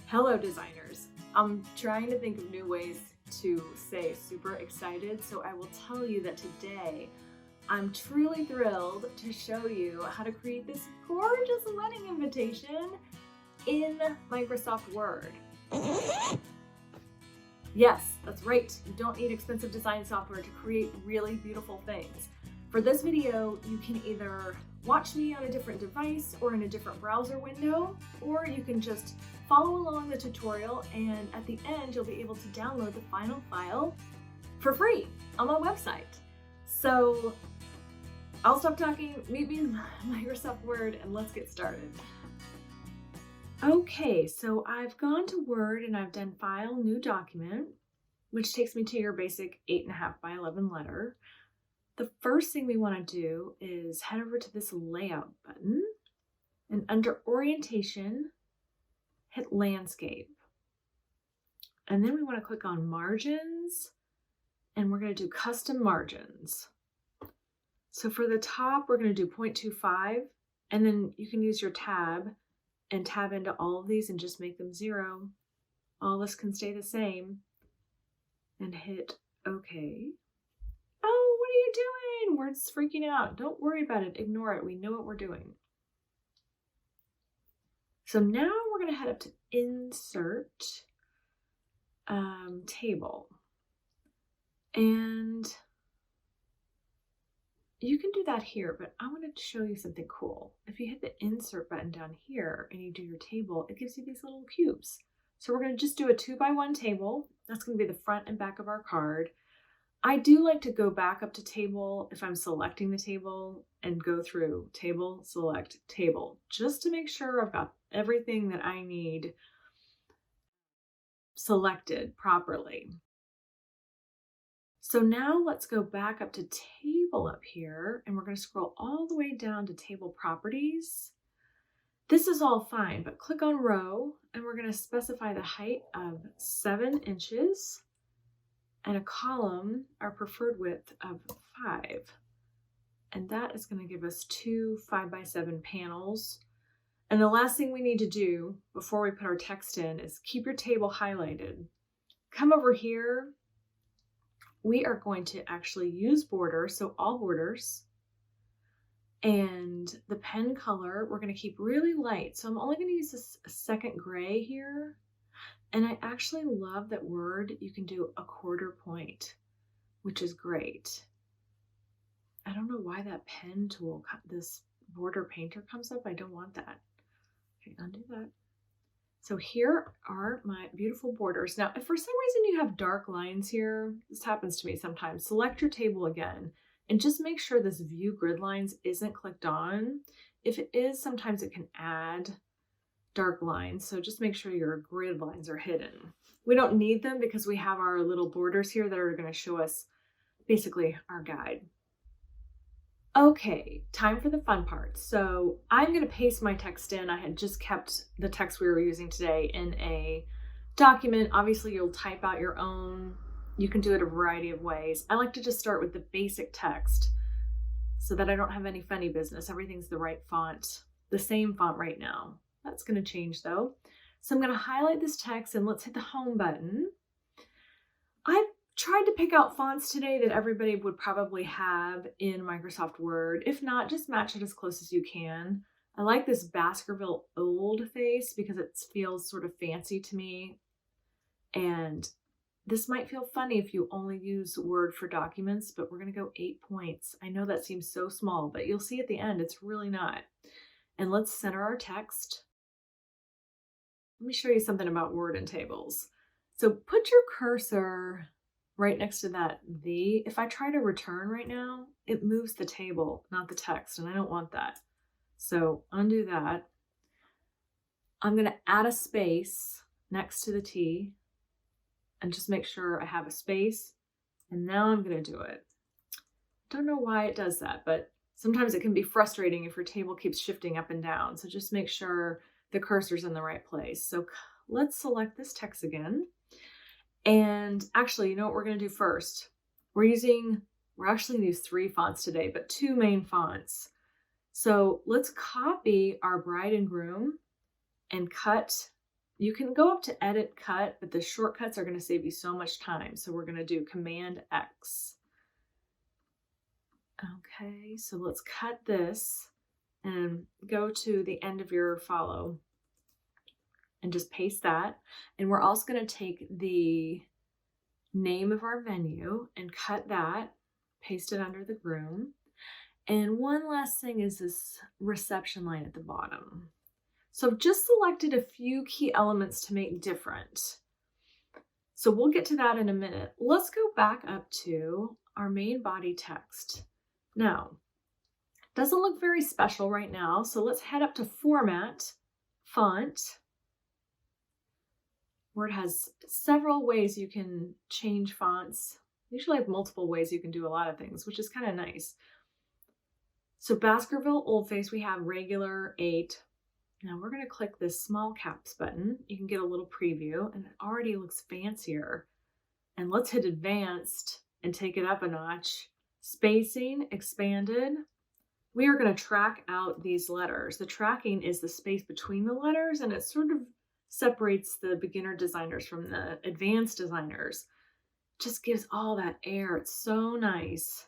Hello designers. I'm trying to think of new ways to say super excited, so I will tell you that today I'm truly thrilled to show you how to create this gorgeous wedding invitation in Microsoft Word. Yes, that's right. You don't need expensive design software to create really beautiful things. For this video, you can either watch me on a different device or in a different browser window, or you can just follow along the tutorial, and at the end, you'll be able to download the final file for free on my website. So I'll stop talking, meet me in Microsoft Word, and let's get started. Okay, so I've gone to Word and I've done File, New Document, which takes me to your basic 8.5 by 11 letter. The first thing we want to do is head over to this Layout button, and under Orientation, hit Landscape. And then we want to click on Margins, and we're going to do Custom Margins. So for the top, we're going to do 0.25, and then you can use your tab and tab into all of these and just make them 0. All this can stay the same, and hit OK. Oh, what are you doing? Word's freaking out. Don't worry about it. Ignore it. We know what we're doing. So now we're going to head up to Insert, Table. And you can do that here, but I wanted to show you something cool. If you hit the Insert button down here and you do your table, it gives you these little cubes. So we're going to just do a 2x1 table. That's going to be the front and back of our card. I do like to go back up to table if I'm selecting the table and go through table, select, table, just to make sure I've got everything that I need selected properly. So now let's go back up to table up here, and we're going to scroll all the way down to table properties. This is all fine, but click on row, and we're going to specify the height of 7 inches. And a column, our preferred width of 5. And that is going to give us 2 5x7 panels. And the last thing we need to do before we put our text in is keep your table highlighted. Come over here. We are going to actually use borders, so all borders. And the pen color, we're going to keep really light. So I'm only going to use this second gray here. And I actually love that Word, you can do a 1/4 point, which is great. I don't know why that pen tool, this border painter comes up. I don't want that. Okay, undo that. So here are my beautiful borders. Now, if for some reason you have dark lines here, this happens to me sometimes, select your table again and just make sure this View Grid Lines isn't clicked on. If it is, sometimes it can add dark lines, so just make sure your grid lines are hidden. We don't need them because we have our little borders here that are going to show us basically our guide. Okay, time for the fun part. So I'm going to paste my text in. I had just kept the text we were using today in a document. Obviously, you'll type out your own. You can do it a variety of ways. I like to just start with the basic text so that I don't have any funny business. Everything's the right font, the same font right now. That's going to change though. So I'm going to highlight this text and let's hit the home button. I've tried to pick out fonts today that everybody would probably have in Microsoft Word. If not, just match it as close as you can. I like this Baskerville Old Face because it feels sort of fancy to me. And this might feel funny if you only use Word for documents, but we're going to go 8 points. I know that seems so small, but you'll see at the end, it's really not. And let's center our text. Let me show you something about Word and tables. So put your cursor right next to that V. If I try to return right now, it moves the table, not the text, and I don't want that. So undo that. I'm going to add a space next to the T and just make sure I have a space. And now I'm going to do it. Don't know why it does that, but sometimes it can be frustrating if your table keeps shifting up and down. So just make sure the cursor's in the right place. So let's select this text again. And actually, you know what we're going to do first? We're actually going to use 3 fonts today, but 2 main fonts. So let's copy our bride and groom and cut You can go up to edit cut, but the shortcuts are going to save you so much time. So we're going to do Command X. Okay, so let's cut this and go to the end of your follow and just paste that. And we're also going to take the name of our venue and cut that, paste it under the groom. And one last thing is this reception line at the bottom. So I've just selected a few key elements to make different. So we'll get to that in a minute. Let's go back up to our main body text. Now, it doesn't look very special right now, so let's head up to Format, Font, where it has several ways you can change fonts. You usually have multiple ways you can do a lot of things, which is kind of nice. So Baskerville Oldface, we have regular 8. Now we're going to click this small caps button. You can get a little preview and it already looks fancier. And let's hit advanced and take it up a notch. Spacing expanded. We are going to track out these letters. The tracking is the space between the letters, and it sort of separates the beginner designers from the advanced designers. Just gives all that air. It's so nice.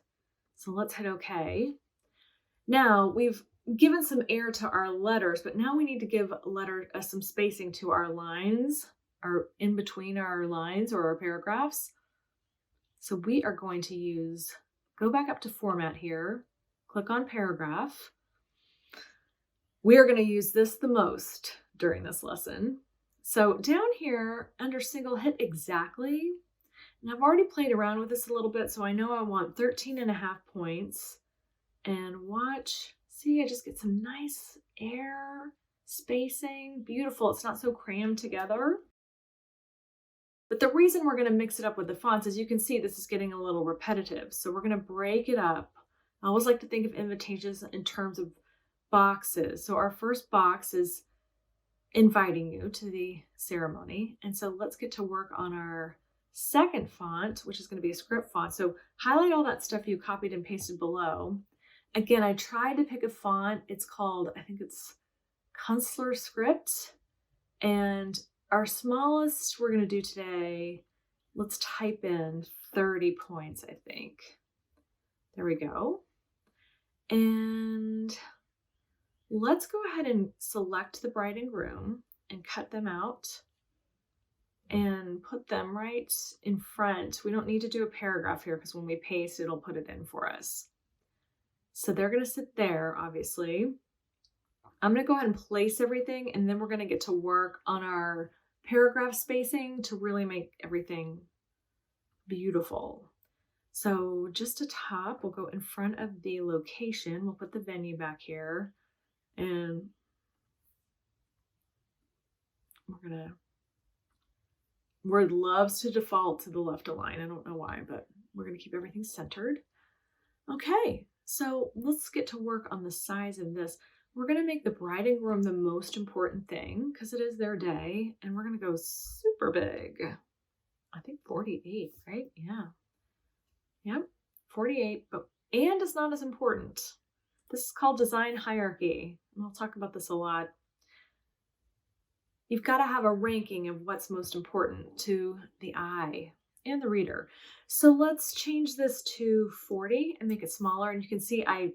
So let's hit OK. Now we've given some air to our letters, but now we need to give some spacing to our lines, or in between our lines or our paragraphs. So we are going to go back up to Format here, click on Paragraph. We are going to use this the most during this lesson. So down here under Single, hit Exactly. And I've already played around with this a little bit, so I know I want 13.5 points. And watch, see, I just get some nice air, spacing, beautiful. It's not so crammed together. But the reason we're going to mix it up with the fonts is you can see this is getting a little repetitive. So we're going to break it up. I always like to think of invitations in terms of boxes. So our first box is inviting you to the ceremony. And so let's get to work on our second font, which is going to be a script font. So highlight all that stuff you copied and pasted below. Again, I tried to pick a font. It's called, I think it's Kunstler Script. And our smallest we're going to do today, let's type in 30 points, I think. There we go. And let's go ahead and select the bride and groom and cut them out and put them right in front. We don't need to do a paragraph here because when we paste, it'll put it in for us. So they're going to sit there, obviously. I'm going to go ahead and place everything, and then we're going to get to work on our paragraph spacing to really make everything beautiful. So just a top, we'll go in front of the location. We'll put the venue back here, and Word loves to default to the left align. I don't know why, but we're going to keep everything centered. Okay, so let's get to work on the size of this. We're going to make the bride and groom the most important thing because it is their day, and we're going to go super big. I think 48, right? Yeah. Yep, 48, and it's not as important. This is called design hierarchy, and I'll talk about this a lot. You've got to have a ranking of what's most important to the eye and the reader. So let's change this to 40 and make it smaller. And you can see I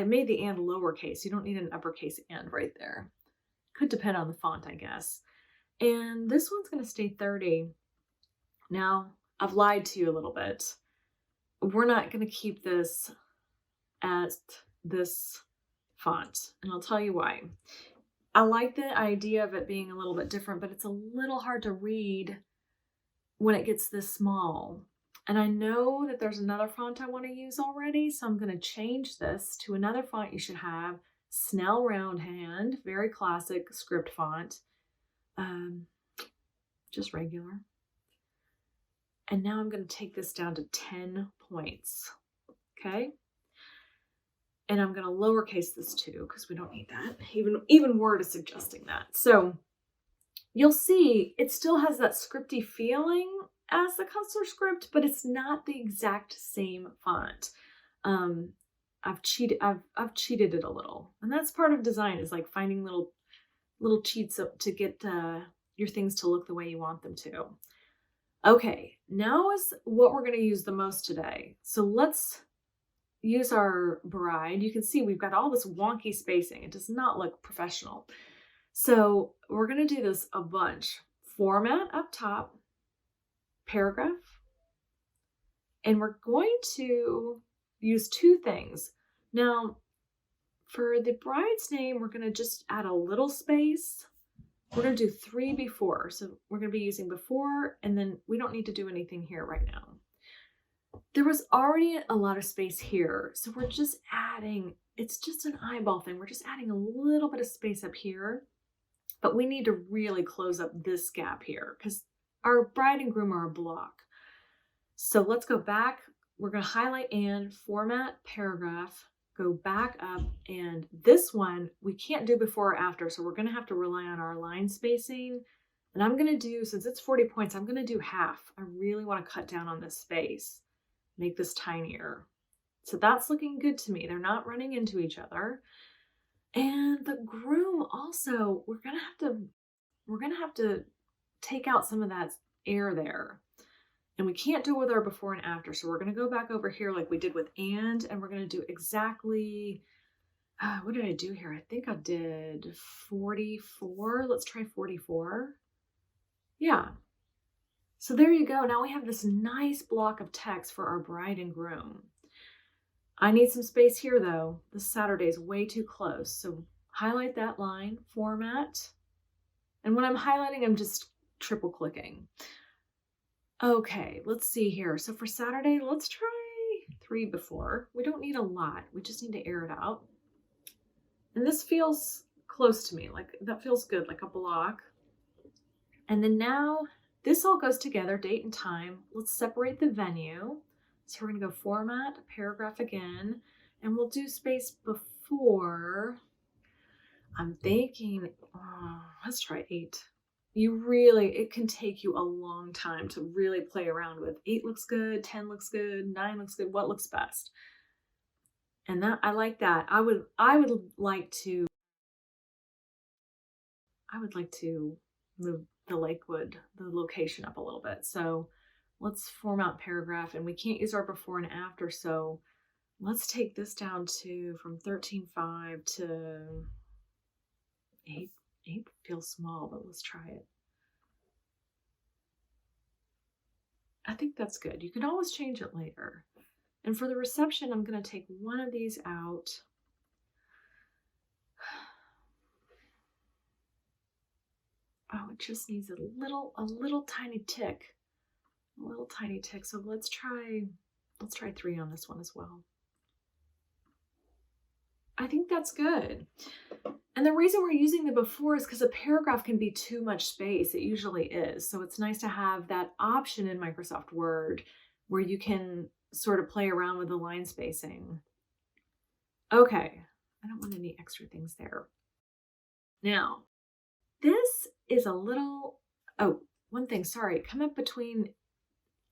made the and lowercase. You don't need an uppercase and right there. Could depend on the font, I guess. And this one's going to stay 30. Now, I've lied to you a little bit. We're not going to keep this at this font, and I'll tell you why. I like the idea of it being a little bit different, but it's a little hard to read when it gets this small. And I know that there's another font I want to use already, so I'm going to change this to another font you should have, Snell Roundhand, very classic script font, just regular. And now I'm going to take this down to 10 points, okay? And I'm going to lowercase this too, because we don't need that. Even Word is suggesting that. So you'll see it still has that scripty feeling as the Kunstler script, but it's not the exact same font. I've cheated it a little, and that's part of design, is like finding little cheats to get your things to look the way you want them to. Okay, now is what we're going to use the most today. So let's use our bride. You can see we've got all this wonky spacing. It does not look professional. So we're going to do this a bunch. Format up top, paragraph, and we're going to use two things. Now, for the bride's name, we're going to just add a little space. We're going to do 3 before. So we're going to be using before, and then we don't need to do anything here right now. There was already a lot of space here. So we're just adding, it's just an eyeball thing. We're just adding a little bit of space up here, but we need to really close up this gap here because our bride and groom are a block. So let's go back. We're going to highlight and format paragraph, go back up, and this one we can't do before or after, so we're going to have to rely on our line spacing. And I'm going to do, since it's 40 points, I'm going to do half. I really want to cut down on this space, make this tinier. So that's looking good to me. They're not running into each other. And the groom also, we're going to have to take out some of that air there. And we can't do it with our before and after. So we're going to go back over here like we did with and we're going to do exactly, what did I do here? I think I did 44. Let's try 44. Yeah. So there you go. Now we have this nice block of text for our bride and groom. I need some space here though. This Saturday is way too close. So highlight that line, format. And when I'm highlighting, I'm just triple clicking. Okay, let's see here. So for Saturday, let's try 3 before. We don't need a lot. We just need to air it out. And this feels close to me. Like that feels good, like a block. And then now this all goes together, date and time. Let's separate the venue. So we're going to go format, paragraph again, and we'll do space before. I'm thinking, let's try 8. It can take you a long time to really play around with. 8 looks good, 10 looks good, 9 looks good. What looks best? And that, I like that. I would like to move the Lakewood, the location up a little bit. So let's format paragraph, and we can't use our before and after. So let's take this down to from 13.5 to 8. 8 feels small, but let's try it. I think that's good. You can always change it later. And for the reception, I'm going to take one of these out. Oh, it just needs a little tiny tick. A little tiny tick. So let's try 3 on this one as well. I think that's good. And the reason we're using the before is because a paragraph can be too much space. It usually is. So it's nice to have that option in Microsoft Word where you can sort of play around with the line spacing. Okay, I don't want any extra things there. Now, this is a little, one thing, sorry, come up between,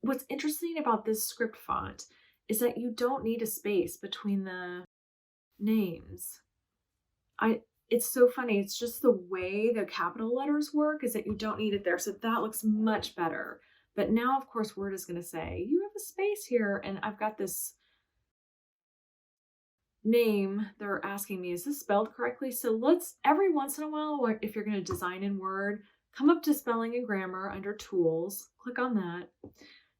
what's interesting about this script font is that you don't need a space between the names. It's so funny. It's just the way the capital letters work is that you don't need it there. So that looks much better. But now, of course, Word is going to say, you have a space here. And I've got this name. They're asking me, is this spelled correctly? So let's, every once in a while, if you're going to design in Word, come up to spelling and grammar under tools, click on that,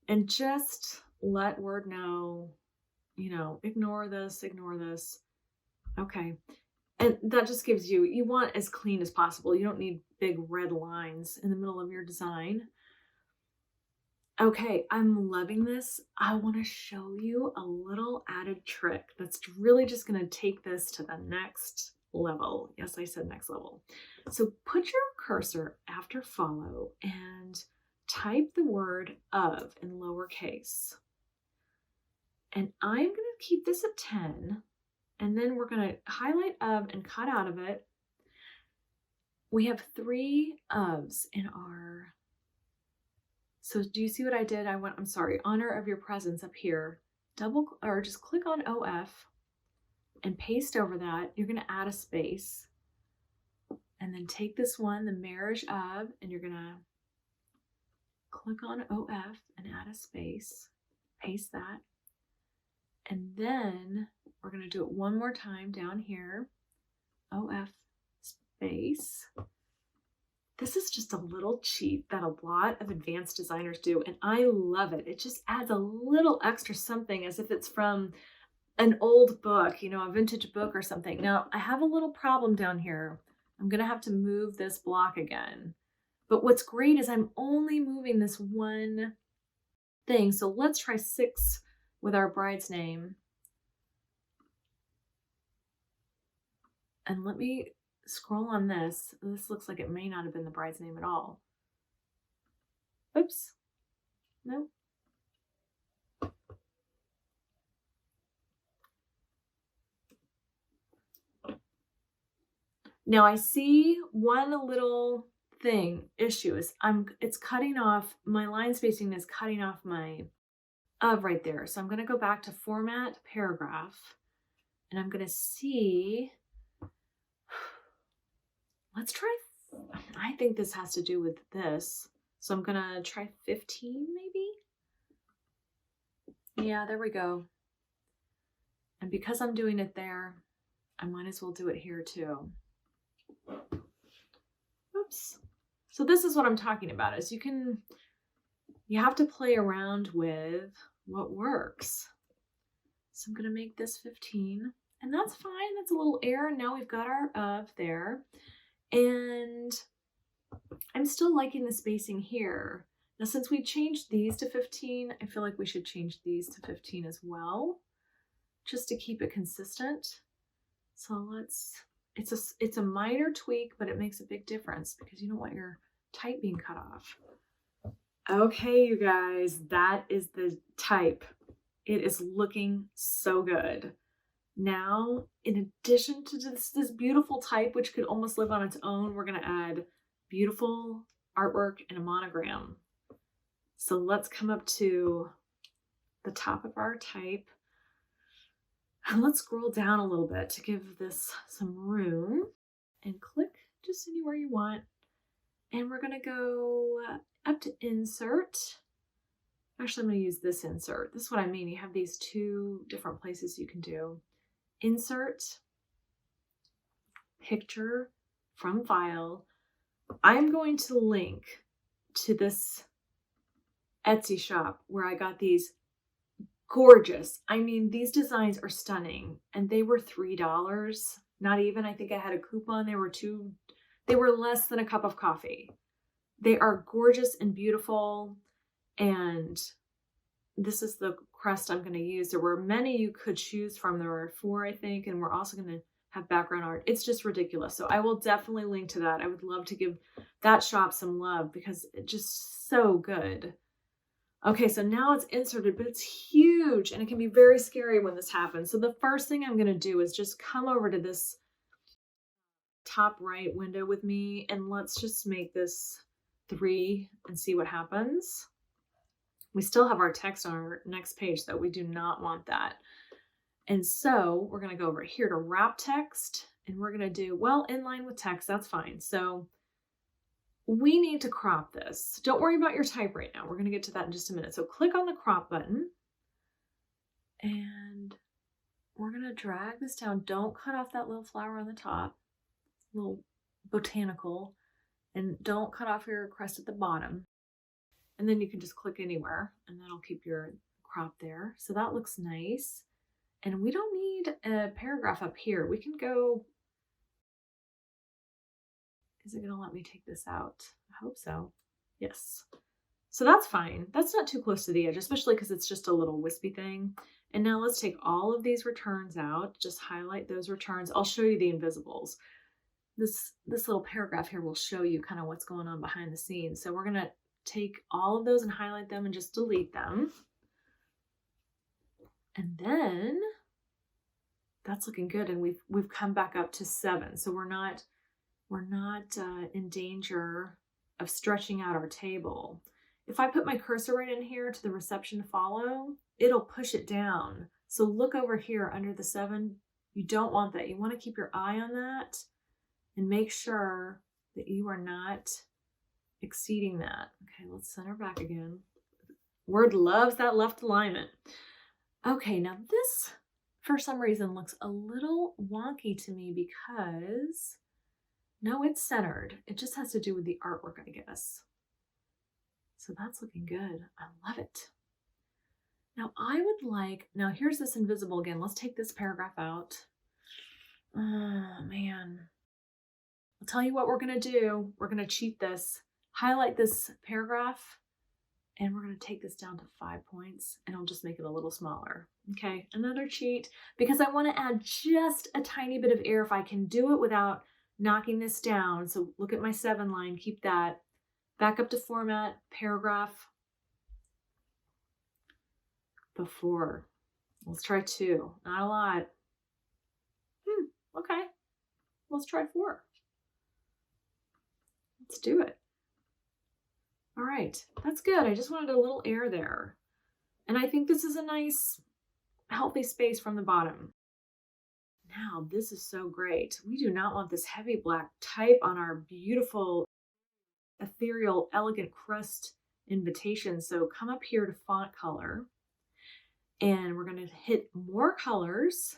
and just let Word know, ignore this. Okay. And that just gives you want as clean as possible. You don't need big red lines in the middle of your design. Okay, I'm loving this. I want to show you a little added trick that's really just going to take this to the next level. Yes, I said next level. So put your cursor after follow and type the word of in lowercase. And I'm going to keep this at 10. And then we're going to highlight of and cut out of it. We have 3 ofs in our, so do you see what I did? Honor of your presence up here. Just click on OF and paste over that. You're going to add a space. And then take this one, the marriage of, and you're gonna click on OF and add a space, paste that. And then we're gonna do it one more time down here, OF space. This is just a little cheat that a lot of advanced designers do, and I love it. It just adds a little extra something as if it's from an old book, you know, a vintage book or something. Now, I have a little problem down here. I'm gonna have to move this block again. But what's great is I'm only moving this one thing. So let's try 6 with our bride's name. And let me scroll on this. This looks like it may not have been the bride's name at all. Oops. No. Now I see one little issue is it's cutting off, my line spacing is cutting off my of right there. So I'm going to go back to format paragraph and I'm going to see, let's try, I think this has to do with this. So I'm going to try 15 maybe. Yeah, there we go. And because I'm doing it there, I might as well do it here too. Oops. So this is what I'm talking about, is you have to play around with what works. So I'm going to make this 15 and that's fine. That's a little error. Now we've got our of there and I'm still liking the spacing here. Now, since we changed these to 15, I feel like we should change these to 15 as well, just to keep it consistent. So it's a minor tweak, but it makes a big difference because you don't want your type being cut off. Okay, you guys, that is the type. It is looking so good. Now, in addition to this beautiful type, which could almost live on its own, we're going to add beautiful artwork and a monogram. So let's come up to the top of our type. And let's scroll down a little bit to give this some room and click just anywhere you want. And we're going to go up to insert. Actually, I'm going to use this insert. This is what I mean. You have these 2 different places you can do. Insert, picture from file. I'm going to link to this Etsy shop where I got these gorgeous. I mean, these designs are stunning and they were $3. Not even, I think I had a coupon. They were less than a cup of coffee. They are gorgeous and beautiful. And this is the crest I'm going to use. There were many you could choose from. There were 4, I think, and we're also going to have background art. It's just ridiculous. So I will definitely link to that. I would love to give that shop some love because it's just so good. Okay, so now it's inserted, but it's huge and it can be very scary when this happens. So the first thing I'm going to do is just come over to this top right window with me and let's just make this 3 and see what happens. We still have our text on our next page, though. We do not want that. And so we're going to go over here to wrap text and we're going to do, well, inline with text. That's fine. So we need to crop this. Don't worry about your type right now. We're going to get to that in just a minute. So click on the crop button and we're going to drag this down. Don't cut off that little flower on the top, little botanical, and don't cut off your crest at the bottom. And then you can just click anywhere and that'll keep your crop there. So that looks nice. And we don't need a paragraph up here. We can go, is it going to let me take this out? I hope so. Yes. So that's fine. That's not too close to the edge, especially because it's just a little wispy thing. And now let's take all of these returns out. Just highlight those returns. I'll show you the invisibles. This little paragraph here will show you kind of what's going on behind the scenes. So we're going to take all of those and highlight them and just delete them. And then that's looking good. And we've come back up to 7. So we're not in danger of stretching out our table. If I put my cursor right in here to the reception follow, it'll push it down. So look over here under the 7. You don't want that. You want to keep your eye on that and make sure that you are not exceeding that. Okay, let's center back again. Word loves that left alignment. Okay, now this, for some reason, looks a little wonky to me because, no, it's centered. It just has to do with the artwork, I guess. So that's looking good. I love it. Now I would like, now here's this invisible again. Let's take this paragraph out. Oh man. I'll tell you what we're gonna do. We're gonna cheat this. Highlight this paragraph and we're gonna take this down to 5 points and I'll just make it a little smaller. Okay, another cheat because I wanna add just a tiny bit of air if I can do it without knocking this down. So look at my 7 line, keep that. Back up to format, paragraph. The 4. Let's try 2. Not a lot. Okay. Let's try 4. Let's do it. All right. That's good. I just wanted a little air there. And I think this is a nice, healthy space from the bottom. Now, this is so great. We do not want this heavy black type on our beautiful, ethereal, elegant crest invitation. So come up here to font color. And we're going to hit more colors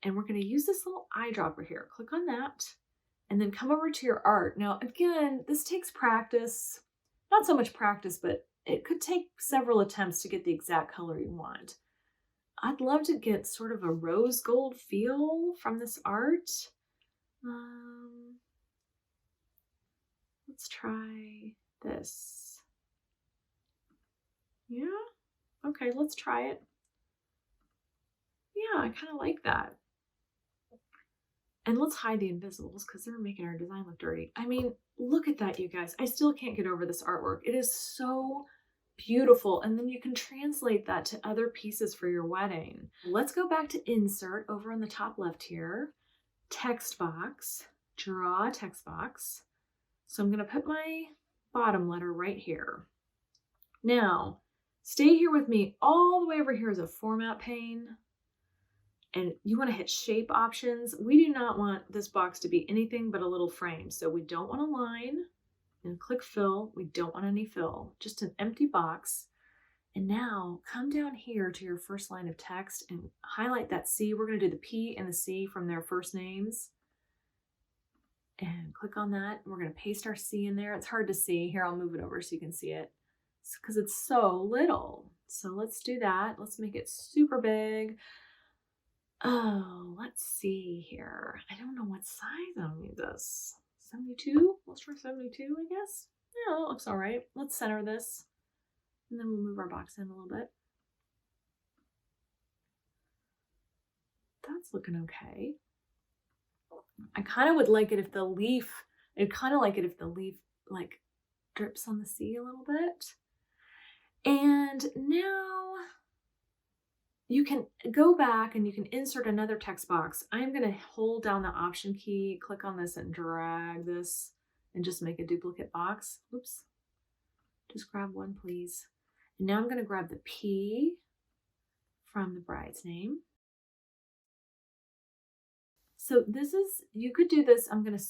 and we're going to use this little eyedropper here. Click on that and then come over to your art. Now, again, this takes practice, not so much practice, but it could take several attempts to get the exact color you want. I'd love to get sort of a rose gold feel from this art. Let's try this. Yeah. Okay, let's try it. Yeah, I kind of like that. And let's hide the invisibles because they're making our design look dirty. I mean, look at that, you guys. I still can't get over this artwork. It is so beautiful. And then you can translate that to other pieces for your wedding. Let's go back to insert over on the top left here. Text box, draw a text box. So I'm going to put my bottom letter right here. Now, stay here with me. All the way over here is a format pane. And you want to hit shape options. We do not want this box to be anything but a little frame. So we don't want a line. And click fill. We don't want any fill. Just an empty box. And now come down here to your first line of text and highlight that C. We're going to do the P and the C from their first names. And click on that. We're going to paste our C in there. It's hard to see. Here, I'll move it over so you can see it. Because it's so little. So let's do that. Let's make it super big. Oh, let's see here. I don't know what size I'll need this. 72? Let's try 72, I guess. Yeah, that looks all right. Let's center this. And then we'll move our box in a little bit. That's looking okay. I kind of would like it if the leaf, like drips on the sea a little bit. And now you can go back and you can insert another text box. I'm going to hold down the option key, click on this and drag this and just make a duplicate box. Oops. Just grab one, please. And now I'm going to grab the P from the bride's name. So this is, you could do this. I'm going to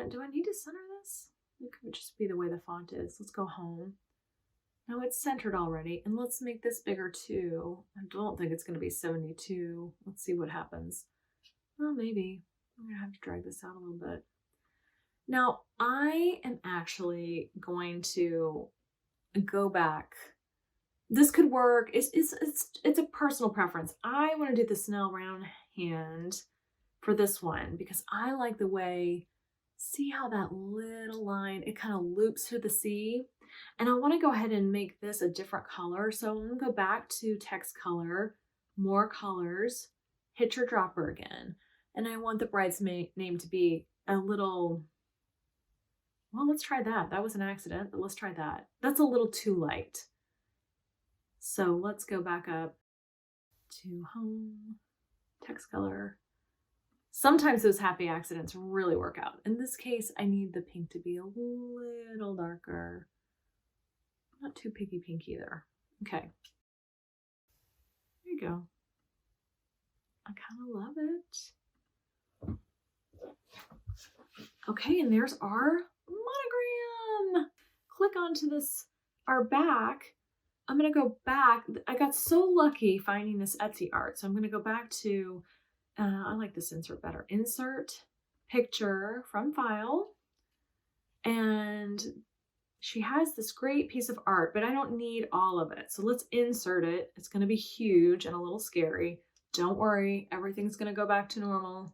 do I need to center this? It could just be the way the font is. Let's go home. Now it's centered already, and let's make this bigger too. I don't think it's going to be 72. Let's see what happens. Well, maybe. I'm going to have to drag this out a little bit. Now, I am actually going to go back. This could work. It's a personal preference. I want to do the Snell round hand for this one because I like the way, see how that little line, it kind of loops through the C. And I want to go ahead and make this a different color. So I'm going to go back to text color, more colors, hit your dropper again. And I want the bride's name to be a little, well, let's try that. That was an accident, but let's try that. That's a little too light. So let's go back up to home, text color. Sometimes those happy accidents really work out. In this case, I need the pink to be a little darker. Not too pink either. Okay. There you go. I kind of love it. Okay, and there's our monogram. Click onto this, our back. I'm gonna go back. I got so lucky finding this Etsy art. So I'm gonna go back to, I like this insert better. Insert picture from file. And she has this great piece of art, but I don't need all of it. So let's insert it. It's gonna be huge and a little scary. Don't worry, everything's gonna go back to normal.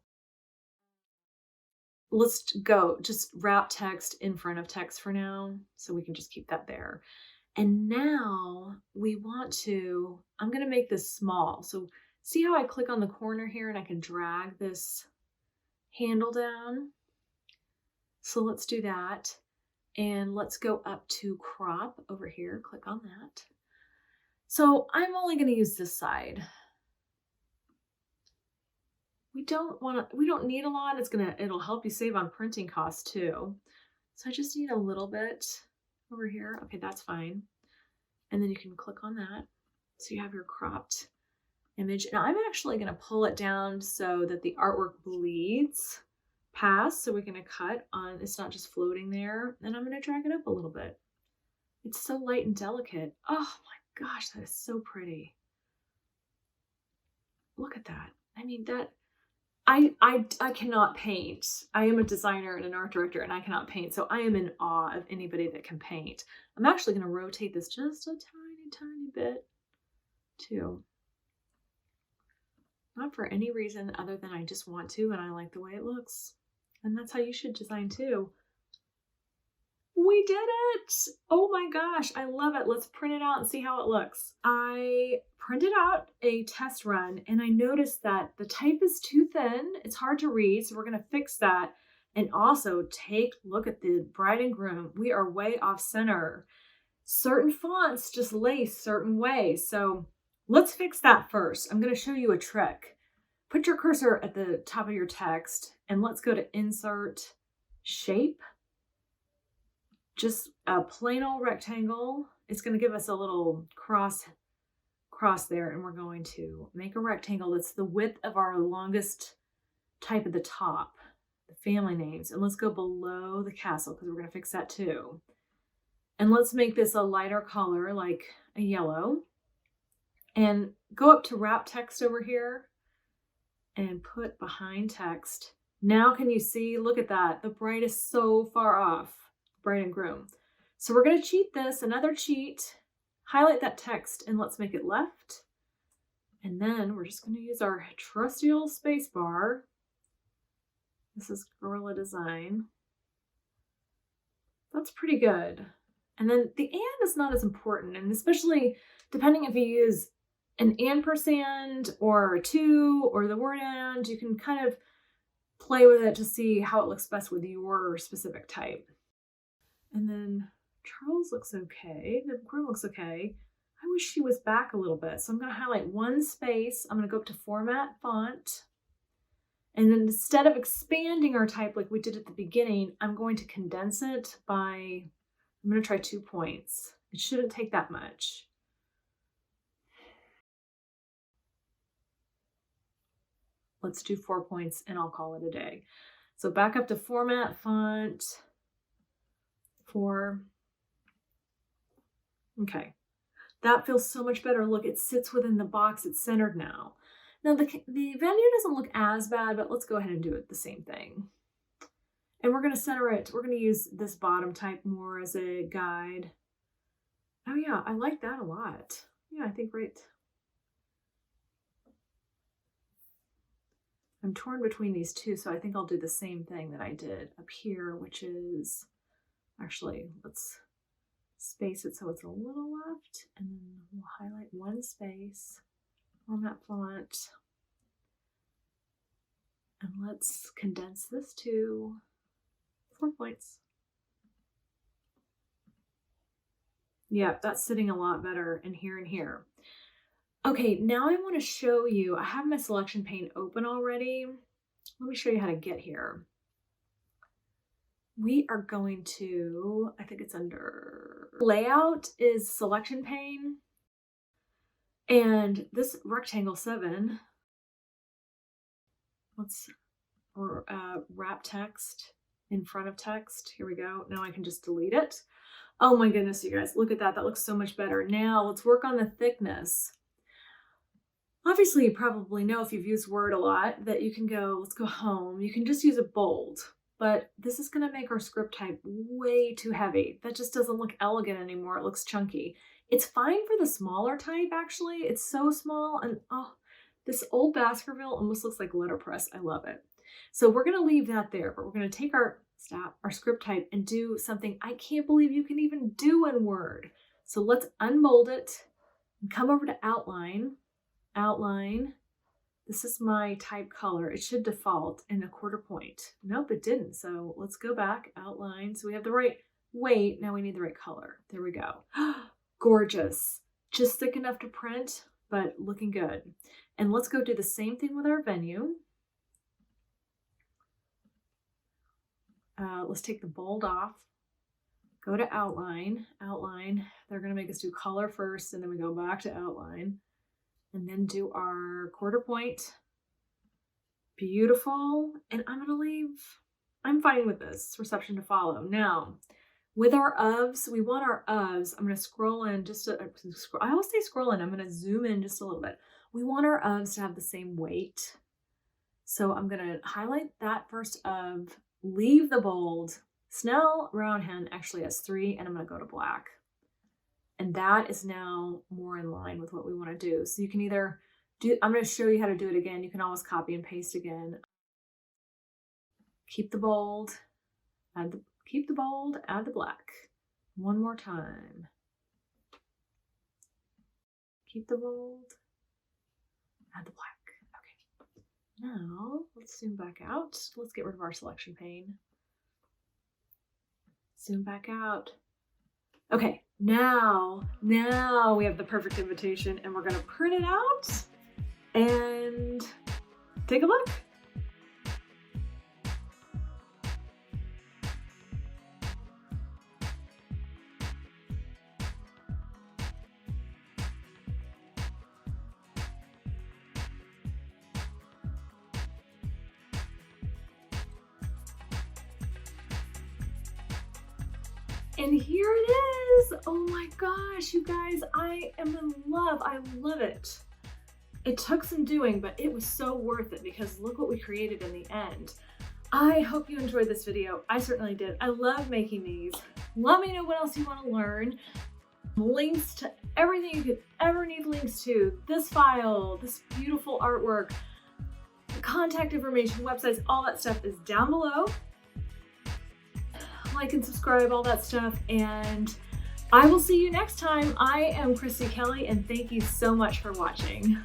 Let's go, just wrap text in front of text for now, so we can just keep that there. And now we want to, I'm gonna make this small. So see how I click on the corner here and I can drag this handle down? So let's do that. And let's go up to crop over here, click on that. So I'm only gonna use this side. We don't need a lot. It'll help you save on printing costs too. So I just need a little bit over here. Okay, that's fine. And then you can click on that. So you have your cropped image. And I'm actually gonna pull it down so that the artwork bleeds past. So we're gonna cut on, it's not just floating there. And I'm gonna drag it up a little bit. It's so light and delicate. Oh my gosh, that is so pretty. Look at that. I mean, that, I cannot paint. I am a designer and an art director and I cannot paint. So I am in awe of anybody that can paint. I'm actually going to rotate this just a tiny bit too. Not for any reason other than I just want to and I like the way it looks. And that's how you should design too. We did it! Oh my gosh, I love it. Let's print it out and see how it looks. I printed out a test run and I noticed that the type is too thin. It's hard to read, so we're gonna fix that. And also look at the bride and groom. We are way off center. Certain fonts just lay certain ways. So let's fix that first. I'm gonna show you a trick. Put your cursor at the top of your text and let's go to Insert, Shape. Just a plain old rectangle. It's going to give us a little cross there, and we're going to make a rectangle that's the width of our longest type at the top, the family names. And let's go below the castle because we're going to fix that too. And let's make this a lighter color, like a yellow. And go up to wrap text over here and put behind text. Now can you see, look at that. The bride is so far off. Bride and groom. So we're going to cheat this, another cheat, highlight that text and let's make it left. And then we're just going to use our trusty old space bar. This is Gorilla Design. That's pretty good. And then the and is not as important, and especially depending if you use an ampersand or a to or the word and, you can kind of play with it to see how it looks best with your specific type. And then Charles looks okay. The groom looks okay. I wish she was back a little bit. So I'm going to highlight one space. I'm going to go up to Format, Font. And then instead of expanding our type like we did at the beginning, I'm going to condense it by, I'm going to try 2 points. It shouldn't take that much. Let's do 4 points and I'll call it a day. So back up to Format, Font. 4. Okay, that feels so much better. Look, it sits within the box. It's centered now. Now the venue doesn't look as bad, but let's go ahead and do it the same thing. And we're going to center it. We're going to use this bottom type more as a guide. Oh yeah, I like that a lot. Yeah, I think right. I'm torn between these two, so I think I'll do the same thing that I did up here, which is, actually, let's space it so it's a little left, and then we'll highlight one space, Format, Font, and let's condense this to 4 points. Yeah, that's sitting a lot better in here and here. Okay, now I want to show you, I have my selection pane open already. Let me show you how to get here. We are going to, I think it's under layout is selection pane. And this rectangle 7, let's wrap text. in front of text. Here we go. Now I can just delete it. Oh my goodness, you guys, look at that. That looks so much better. Now let's work on the thickness. Obviously, you probably know if you've used Word a lot that you can go, let's go home. You can just use a bold, but this is going to make our script type way too heavy. That just doesn't look elegant anymore. It looks chunky. It's fine for the smaller type, actually. It's so small, and oh, this old Baskerville almost looks like letterpress. I love it. So we're going to leave that there, but we're going to take our script type and do something I can't believe you can even do in Word. So let's unbold it and come over to outline. Outline. This is my type color. It should default in a 1/4 point. Nope, it didn't. So let's go back, outline. So we have the right weight. Now we need the right color. There we go. Gorgeous. Just thick enough to print, but looking good. And let's go do the same thing with our venue. Let's take the bold off. Go to outline. Outline. They're going to make us do color first, and then we go back to outline. And then do our 1/4 point. Beautiful. And I'm going to leave, I'm fine with this, reception to follow. Now, with our ofs, we want our ofs, I'm going to scroll in just I always say scroll in, I'm going to zoom in just a little bit. We want our ofs to have the same weight. So I'm going to highlight that first of, leave the bold. Snell Round Hen actually has 3, and I'm going to go to black. And that is now more in line with what we want to do. So you can either do, I'm going to show you how to do it again. You can always copy and paste again. Keep the bold, keep the bold, add the black. One more time. Keep the bold, add the black. Okay. Now let's zoom back out. Let's get rid of our selection pane. Zoom back out. Okay, now we have the perfect invitation, and we're gonna print it out and take a look. And here it is. Oh my gosh, you guys, I am in love. I love it. It took some doing, but it was so worth it because look what we created in the end. I hope you enjoyed this video. I certainly did. I love making these. Let me know what else you want to learn. Links to everything you could ever need links to. This file, this beautiful artwork, the contact information, websites, all that stuff is down below. Like and subscribe, all that stuff, and I will see you next time. I am Christy Kelly, and thank you so much for watching.